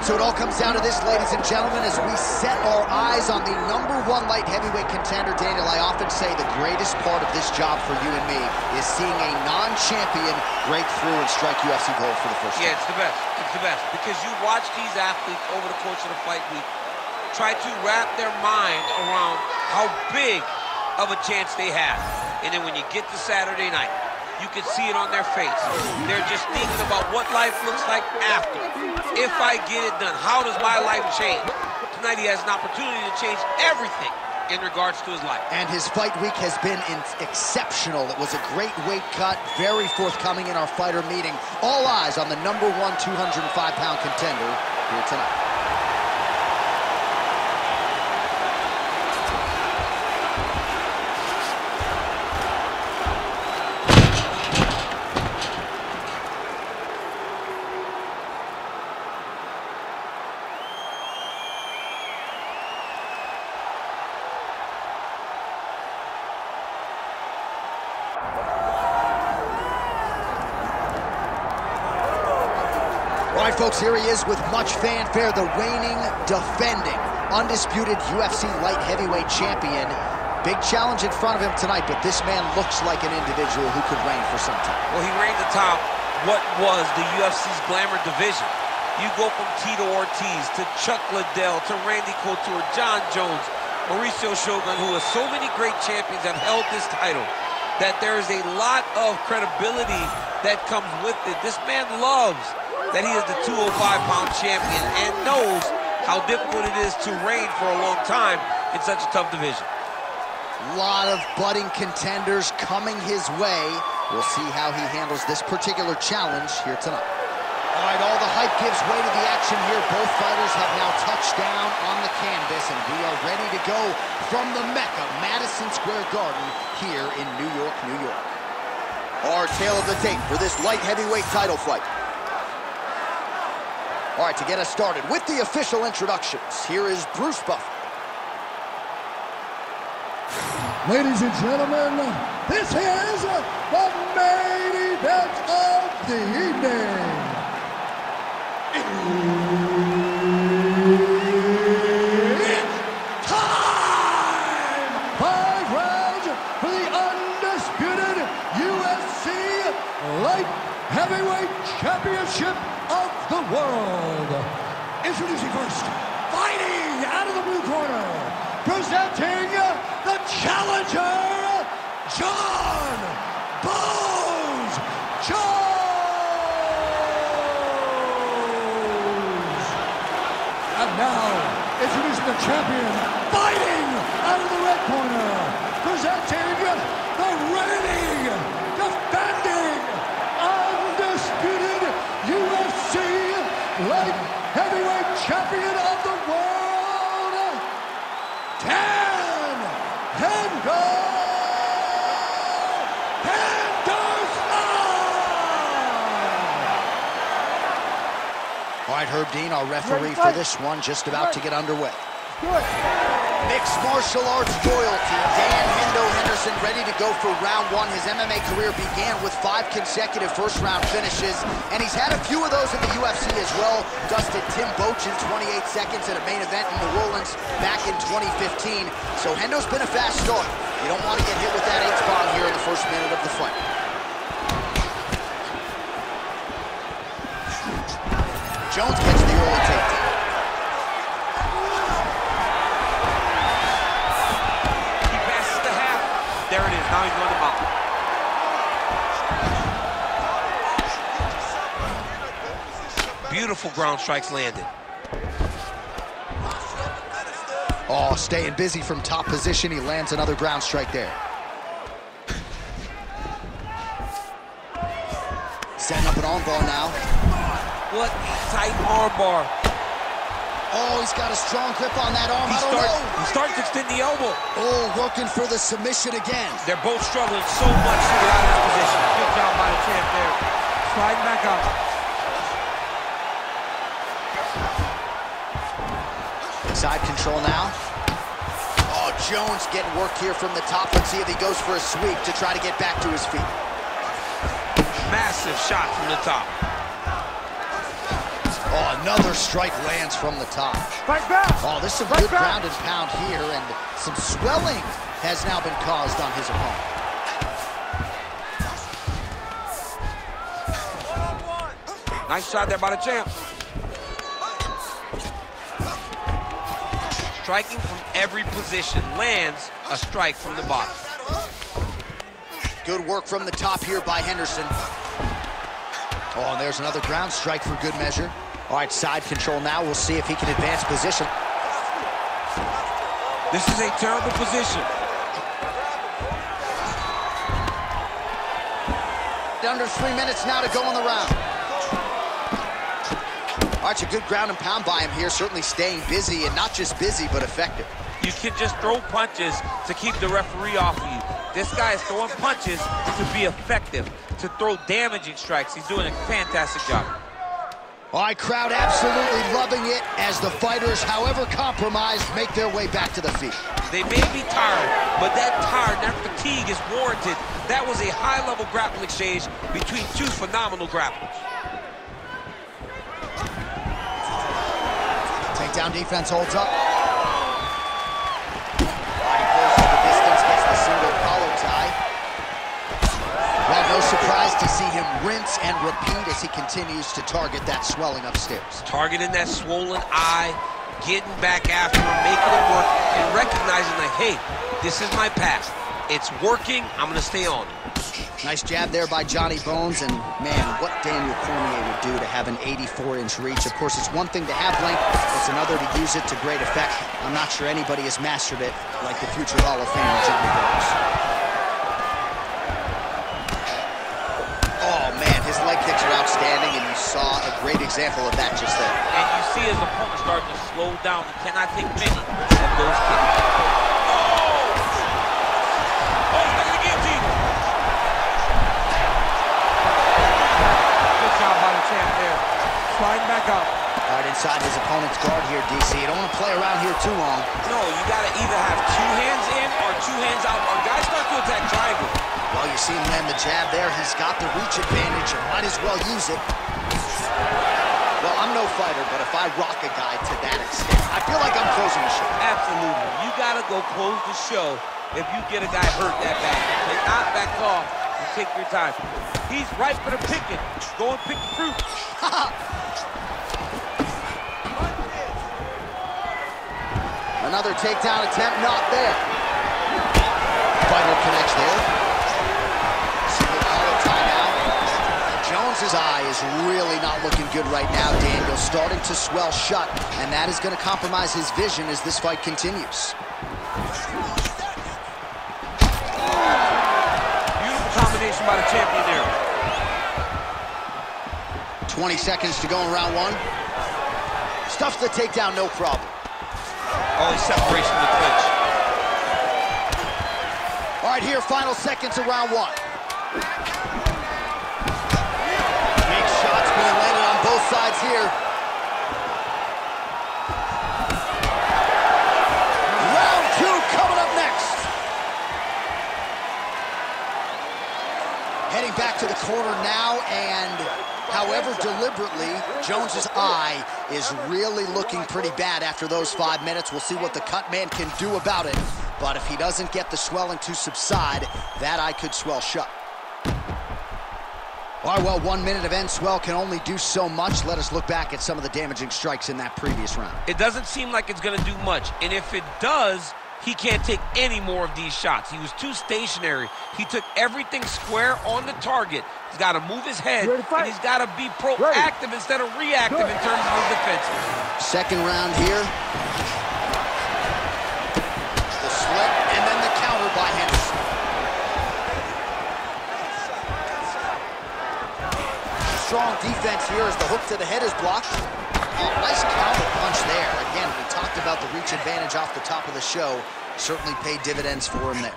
right, so it all comes down to this, ladies and gentlemen, as we set our eyes on the #1 light heavyweight contender. Daniel, I often say the greatest part of this job for you and me is seeing a non-champion break through and strike UFC gold for the first time. Yeah, it's the best. It's the best. Because you watch these athletes over the course of the fight week try to wrap their mind around how big of a chance they have. And then when you get to Saturday night, you can see it on their face. They're just thinking about what life looks like after. If I get it done, how does my life change? Tonight he has an opportunity to change everything in regards to his life. And his fight week has been exceptional. It was a great weight cut, very forthcoming in our fighter meeting. All eyes on the #1 205-pound contender here tonight. All right, folks, here he is with much fanfare, the reigning, defending, undisputed UFC light heavyweight champion. Big challenge in front of him tonight, but this man looks like an individual who could reign for some time. Well, he reigned atop what was the UFC's glamour division. You go from Tito Ortiz to Chuck Liddell to Randy Couture, John Jones, Mauricio Shogun, who has so many great champions that held this title, that there is a lot of credibility that comes with it. This man loves that he is the 205-pound champion and knows how difficult it is to reign for a long time in such a tough division. A lot of budding contenders coming his way. We'll see how he handles this particular challenge here tonight. All right, all the hype gives way to the action here. Both fighters have now touched down on the canvas, and we are ready to go from the Mecca, Madison Square Garden, here in New York, New York. Our tale of the tape for this light heavyweight title fight. All right, to get us started with the official introductions, here is Bruce Buffer. Ladies and gentlemen, this is the main event of the evening. It's time! 5 rounds for the undisputed UFC Light Heavyweight Championship of the world. Introducing first, fighting out of the blue corner, presenting the challenger, John Bones Jones. And now, introducing the champion, fighting out of the red corner, presenting the reigning, defending, undisputed UFC light heavyweight champion of the world, Henderson! All right, Herb Dean, our referee for this one, just about to get underway. Mixed martial arts royalty, Dan Henderson, ready to go for round 1. His MMA career began with 5 consecutive first-round finishes, and he's had a few of those in the UFC as well. Dusted Tim Boach in 28 seconds at a main event in New Orleans back in 2015. So Hendo's been a fast start. You don't want to get hit with that H-bomb here in the first minute of the fight. Jones gets the early takedown. He passes the half. There it is. Now he's going to mount. Beautiful ground strikes landed. Oh, staying busy from top position. He lands another ground strike there. Setting up an armbar now. What tight armbar. Oh, he's got a strong grip on that arm. He starts to extend the elbow. Oh, working for the submission again. They're both struggling so much to get out of this position. Good job by the champ there. Sliding back out. Side control now. Oh, Jones getting work here from the top. Let's see if he goes for a sweep to try to get back to his feet. Massive shot from the top. Oh, another strike lands from the top. Fight back. Oh, this is some good ground and pound here, and some swelling has now been caused on his opponent. Nice shot there by the champ. Striking from every position, lands a strike from the bottom. Good work from the top here by Henderson. Oh, and there's another ground strike for good measure. All right, side control now. We'll see if he can advance position. This is a terrible position. Under 3 minutes now to go in the round. All right, a good ground and pound by him here, certainly staying busy, and not just busy, but effective. You can just throw punches to keep the referee off of you. This guy is throwing punches to be effective, to throw damaging strikes. He's doing a fantastic job. All right, crowd absolutely loving it as the fighters, however compromised, make their way back to the feet. They may be tired, but that fatigue is warranted. That was a high-level grappling exchange between two phenomenal grapplers. Takedown defense holds up. Body closes the distance, gets the single collar tie. Well, no surprise to see him rinse and repeat as he continues to target that swelling upstairs. Targeting that swollen eye, getting back after him, making it work, and recognizing that, hey, this is my path. It's working, I'm gonna stay on it. Nice jab there by Johnny Bones, and man, what Daniel Cormier would do to have an 84-inch reach. Of course, it's one thing to have length, it's another to use it to great effect. I'm not sure anybody has mastered it like the future Hall of Famer Johnny Bones. Oh man, his leg kicks are outstanding, and you saw a great example of that just there. And you see his opponent starting to slow down. He cannot take many of those kicks. Sliding back up. All right, inside his opponent's guard here, DC. You don't want to play around here too long. No, you got to either have two hands in or two hands out, or guys start to attack triangle. Well, you see him land the jab there. He's got the reach advantage and might as well use it. Well, I'm no fighter, but if I rock a guy to that extent, I feel like I'm closing the show. Absolutely. You got to go close the show if you get a guy hurt that bad. Take not back off and take your time. He's ripe for the picking. Go and pick the fruit. Another takedown attempt, not there. Fighter connects there. Single collar tie now. Jones's eye is really not looking good right now, Daniel. Starting to swell shut, and that is going to compromise his vision as this fight continues. Beautiful combination by the champion there. 20 seconds to go in round one. Stuffs the takedown, no problem. Only separation in the clinch. All right, here, final seconds of round one. Big shots being landed on both sides here. Round two coming up next. Heading back to the corner now, and however deliberately, Jones's eye is really looking pretty bad after those 5 minutes. We'll see what the cut man can do about it. But if he doesn't get the swelling to subside, that eye could swell shut. All right, well, 1 minute of end swell can only do so much. Let us look back at some of the damaging strikes in that previous round. It doesn't seem like it's going to do much. And if it does, he can't take any more of these shots. He was too stationary. He took everything square on the target. He's got to move his head, and he's got to be proactive instead of reactive in terms of his defense. Second round here. The slip, and then the counter by Henderson. Strong defense here as the hook to the head is blocked. Oh, nice counter punch there. Again, we talked about the reach advantage off the top of the show. Certainly paid dividends for him there.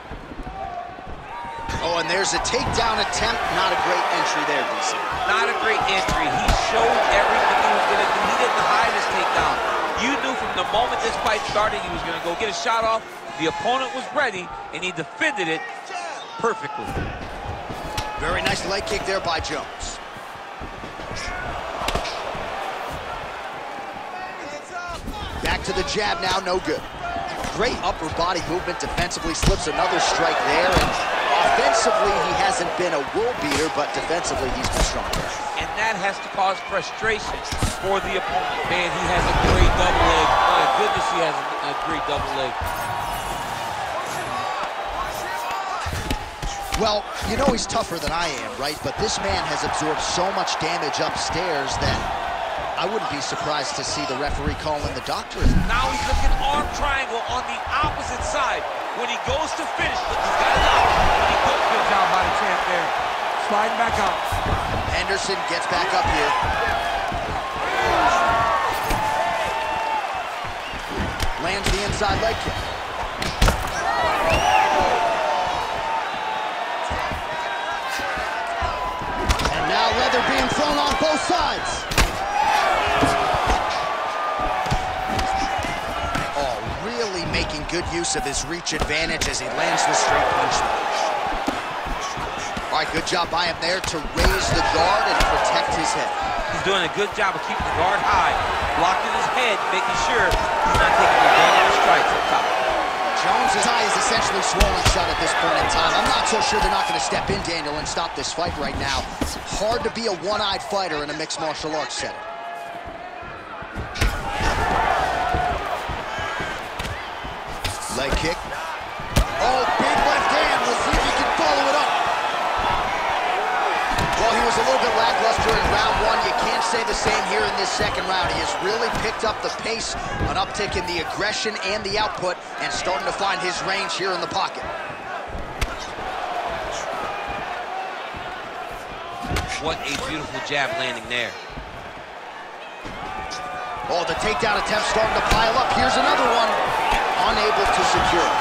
Oh, and there's a takedown attempt. Not a great entry there, DC. Not a great entry. He showed everything he was going to do. He didn't hide his takedown. You knew from the moment this fight started he was going to go get a shot off. The opponent was ready, and he defended it perfectly. Very nice leg kick there by Jones. Back to the jab now, no good. Great upper body movement defensively, slips another strike there, and offensively he hasn't been a world beater, but defensively he's been stronger. And that has to cause frustration for the opponent. Man, he has a great double leg. My goodness, he has a great double leg. Well, you know he's tougher than I am, right? But this man has absorbed so much damage upstairs that I wouldn't be surprised to see the referee call in the doctor. Now he's looking arm triangle on the opposite side. When he goes to finish, look, he's got it out. When he goes, Good job by the champ there. Sliding back up. Henderson gets back up here. Lands the inside leg kick. And now leather being thrown on both sides. Making good use of his reach advantage as he lands the straight punch. All right, good job by him there to raise the guard and protect his head. He's doing a good job of keeping the guard high, blocking his head, making sure he's not taking the dangerous strikes up top. Jones' eye is essentially swollen shut at this point in time. I'm not so sure they're not going to step in, Daniel, and stop this fight right now. It's hard to be a one-eyed fighter in a mixed martial arts setting. Leg kick. Oh, big left hand. Let's see if he can follow it up. Well, he was a little bit lackluster in round one. You can't say the same here in this second round. He has really picked up the pace, an uptick in the aggression and the output, and starting to find his range here in the pocket. What a beautiful jab landing there. Oh, the takedown attempt starting to pile up. Here's another one. Unable to secure.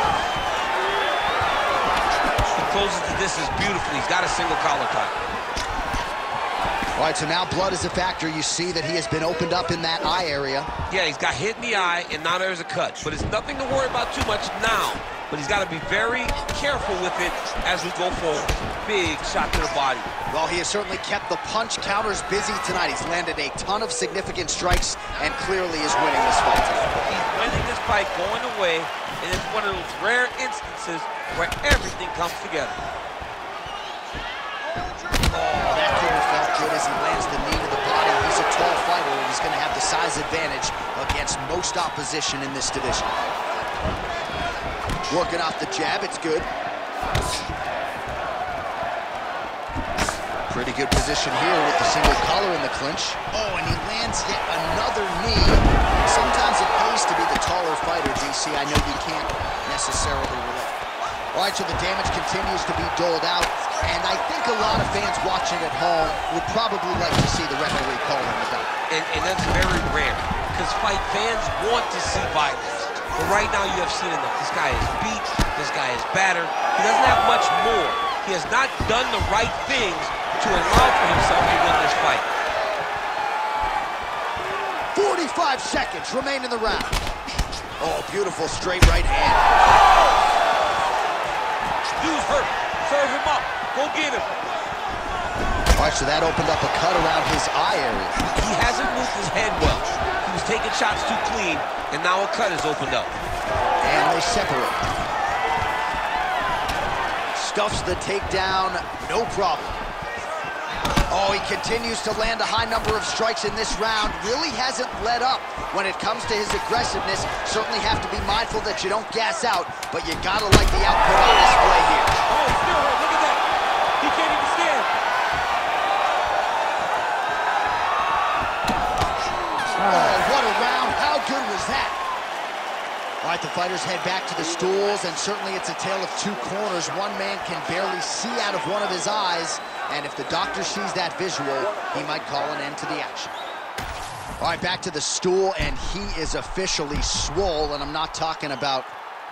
He closes the distance beautifully. He's got a single collar tie. All right, so now blood is a factor. You see that he has been opened up in that eye area. Yeah, he's got hit in the eye, and now there's a cut. But it's nothing to worry about too much now. But he's got to be very careful with it as we go forward. Big shot to the body. Well, he has certainly kept the punch counters busy tonight. He's landed a ton of significant strikes and clearly is winning this fight tonight. He's winning this fight going away, and it's one of those rare instances where everything comes together. Oh, that couldn't have felt good as he lands the knee to the body. He's a tall fighter, and he's going to have the size advantage against most opposition in this division. Working off the jab, it's good. Pretty good position here with the single collar in the clinch. Oh, and he lands yet another knee. Sometimes it pays to be the taller fighter, DC. I know you can't necessarily relate. All right, so the damage continues to be doled out, and I think a lot of fans watching at home would probably like to see the referee calling the dot. And that's very rare, because fight fans want to see violence. But right now, you have seen enough. This guy is beat. This guy is battered. He doesn't have much more. He has not done the right things to allow for himself to win this fight. 45 seconds remain in the round. Oh, beautiful straight right hand. Dude's hurt. Serve him up. Go get him. All right, so that opened up a cut around his eye area. He hasn't moved his head well. He was taking shots too clean, and now a cut is opened up. And they separate. Stuffs the takedown, no problem. Oh, he continues to land a high number of strikes in this round. Really hasn't let up when it comes to his aggressiveness. Certainly have to be mindful that you don't gas out, but you gotta like the output on display here. Oh, he's still hurt. Look at that. He can't even stand. Oh, what a round. How good was that? All right, the fighters head back to the stools, and certainly it's a tale of two corners. One man can barely see out of one of his eyes, and if the doctor sees that visual, he might call an end to the action. All right, back to the stool, and he is officially swole, and I'm not talking about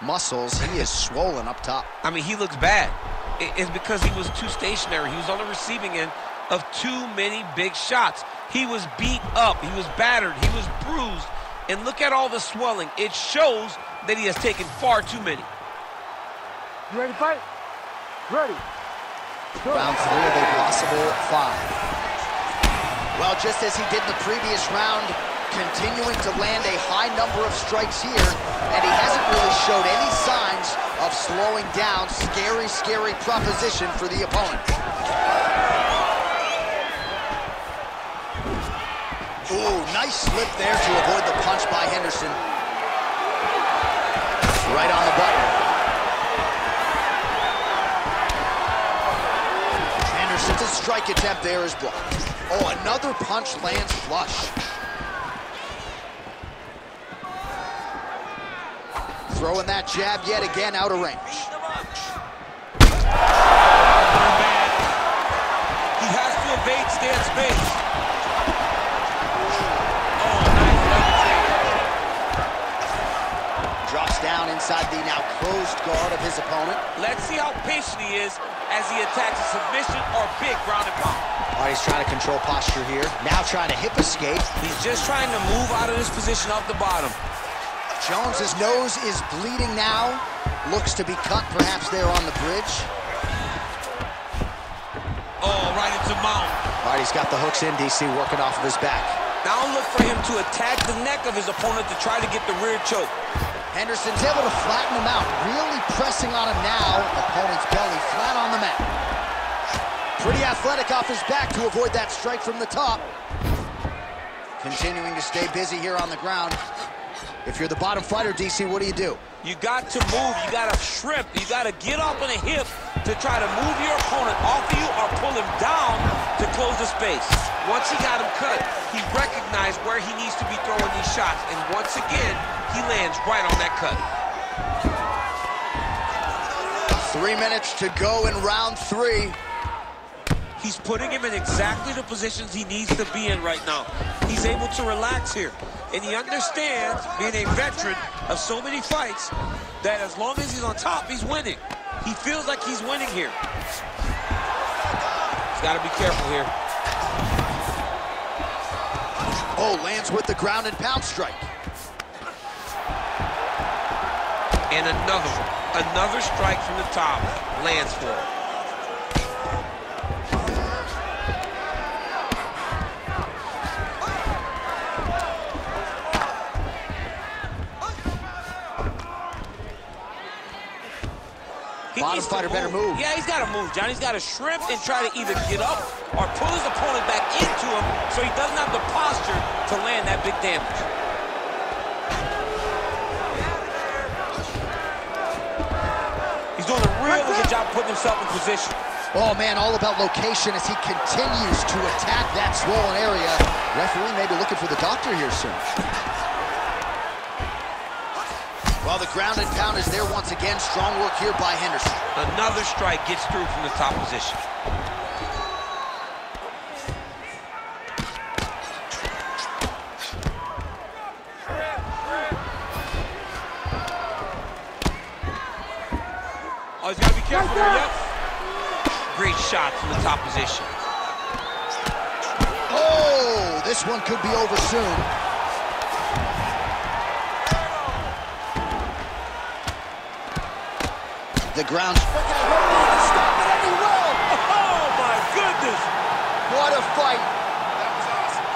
muscles. He is swollen up top. I mean, he looks bad. It's because he was too stationary. He was on the receiving end of too many big shots. He was beat up. He was battered. He was bruised. And look at all the swelling. It shows that he has taken far too many. You ready to fight? Ready. Round 3 of a possible 5. Well, just as he did in the previous round, continuing to land a high number of strikes here, and he hasn't really showed any signs of slowing down. Scary, scary proposition for the opponent. Ooh, nice slip there to avoid the punch by Henderson. Right on the button. Henderson's strike attempt there is blocked. Oh, another punch lands flush. Throwing that jab yet again out of range. He has to evade, stay in space. Oh, nice levitation. Drops down inside the now closed guard of his opponent. Let's see how patient he is as he attacks a submission or big ground and pound. All right, he's trying to control posture here. Now trying to hip escape. He's just trying to move out of this position off the bottom. Jones's nose is bleeding now. Looks to be cut perhaps there on the bridge. Oh, right into mount. All right, he's got the hooks in, DC, working off of his back. Now look for him to attack the neck of his opponent to try to get the rear choke. Henderson's able to flatten him out, really pressing on him now. Opponent's belly flat on the mat. Pretty athletic off his back to avoid that strike from the top. Continuing to stay busy here on the ground. If you're the bottom fighter, DC, what do? You got to move, you got to shrimp, you got to get up on a hip to try to move your opponent off of you or pull him down to close the space. Once he got him cut, he recognized where he needs to be throwing these shots, and once again, he lands right on that cut. 3 minutes to go in round 3. He's putting him in exactly the positions he needs to be in right now. He's able to relax here. And he understands, being a veteran of so many fights, that as long as he's on top, he's winning. He feels like he's winning here. He's got to be careful here. Oh, lands with the ground and pound strike. And another one. Another strike from the top lands for him. Bottom fighter better move. Yeah, he's got to move, John. He's got to shrimp and try to either get up or pull his opponent back into him so he doesn't have the posture to land that big damage. He's doing a really good job putting himself in position. Oh, man, all about location as he continues to attack that swollen area. Referee may be looking for the doctor here soon. Well, the ground and pound is there once again. Strong work here by Henderson. Another strike gets through from the top position. Oh, he's got to be careful here. Yep. Great shot from the top position. Oh, this one could be over soon. The ground. Stop it, and he will. Oh, my goodness. What a fight. That was awesome.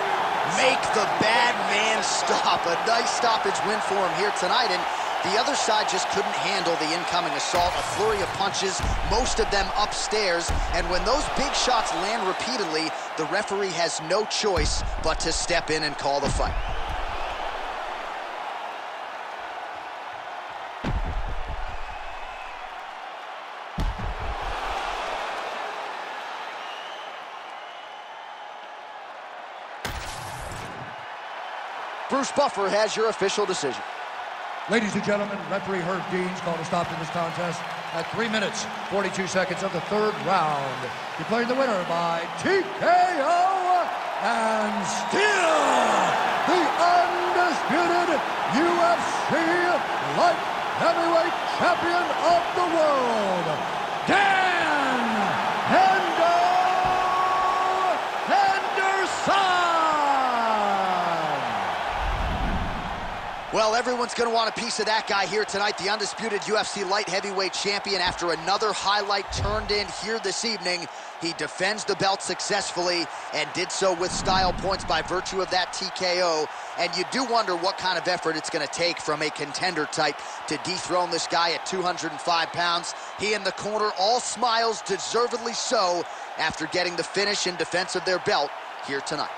Make the bad man stop. A nice stoppage win for him here tonight. And the other side just couldn't handle the incoming assault. A flurry of punches, most of them upstairs. And when those big shots land repeatedly, the referee has no choice but to step in and call the fight. Bruce Buffer has your official decision. Ladies and gentlemen, referee Herb Dean's called a stop to this contest at 3 minutes, 42 seconds of the third round. Declaring the winner by TKO and still the undisputed UFC light heavyweight champion of the world, Dan Henderson! Well, Well, everyone's going to want a piece of that guy here tonight, the undisputed UFC light heavyweight champion. After another highlight turned in here this evening, he defends the belt successfully and did so with style points by virtue of that TKO. And you do wonder what kind of effort it's going to take from a contender type to dethrone this guy at 205 pounds. He in the corner, all smiles, deservedly so, after getting the finish in defense of their belt here tonight.